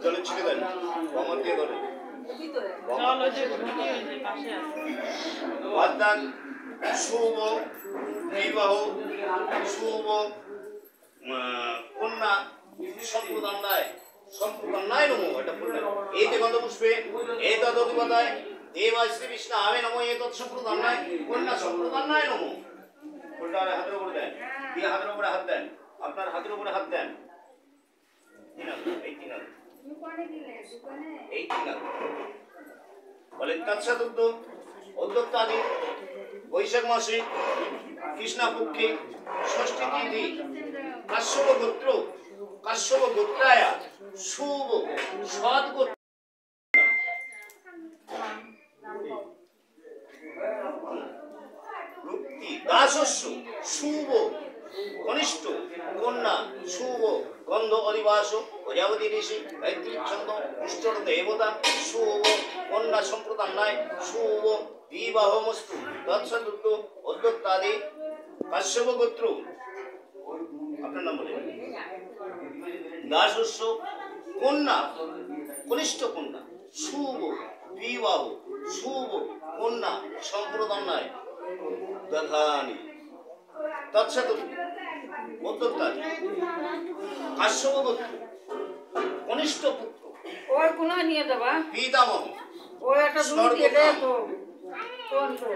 জলে ছিটে দেন, বমন দিয়ে ধরেন। অর্থাৎ শুভ বিবাহ, শুভ কন্যা সম্প্রদায় সম্প্রদায় নমো। এটা বললেন এই যে গন্ধ পুষ্পে এই তদধিপতায় দেবা শ্রী বিষ্ণু আবে নমো। এই তৎ সম্প্রদায় কন্যা সম্প্রদায় নমো। উল্টা হাতের উপরে দেন, দিয়ে হাতের উপরে হাত দেন, আপনার হাতের উপরে হাত দেন। বলে তৎসদুদ্ধ উদ্যোক্তাদি বৈশাখ মাসে কৃষ্ণপক্ষে ষষ্ঠী তিথি কাশ্যপ গোত্র কাশ্যপ গোত্রায়া শুভ সৎ গোত্র দাসস্য শুভ কনিষ্ঠ কন্যা শুভ গন্ধ অধিবাস প্রজাপতি ঋষি গায়ত্রী ছন্দ পুষ্টর দেবতা শুভ কন্যা সম্প্রদায় শুভ বিবাহমস্তু তৎসদুদ্ধ উদ্যোক্তাদি কাশ্যপ গোত্র। আপনার নাম বলে দাসস্য কন্যা কনিষ্ঠ কন্যা শুভ বিবাহ শুভ কন্যা সম্প্রদায় দধানি তৎসদুদ্ধ উদ্যোক্তাদি কাশ্যপ গোত্র কনিষ্ঠ পুত্র ওই কোনা নিয়ে যাবা পিতামহ ওই একটা দুধ দিয়ে দে তো কোন তো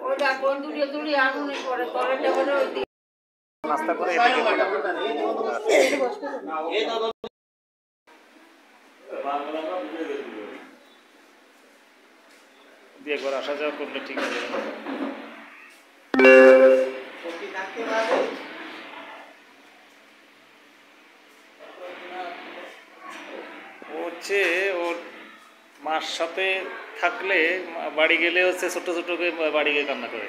ওইটা কোন দুধে আগুন করে করে দেবো ওই নাস্তা করে দিয়ে ঘর আসা যাওয়া করলে ঠিক আছে। হচ্ছে ওর মার সাথে থাকলে বাড়ি গেলে হচ্ছে ছোট্ট ছোট্টকে বাড়ি গিয়ে কান্না করে,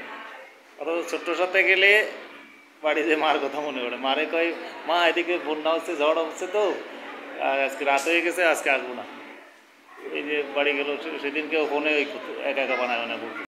অথচ ছোট্টোর সাথে গেলে বাড়িতে মার কথা মনে পড়ে। মারে কয় মা এদিকে বন্যা হচ্ছে ঝড় হচ্ছে তো আর আজকে রাত হয়ে গেছে আজকে আসবো না। এই যে বাড়ি গেল সেদিনকেও ফোনে একা একা বানায় না বলতো।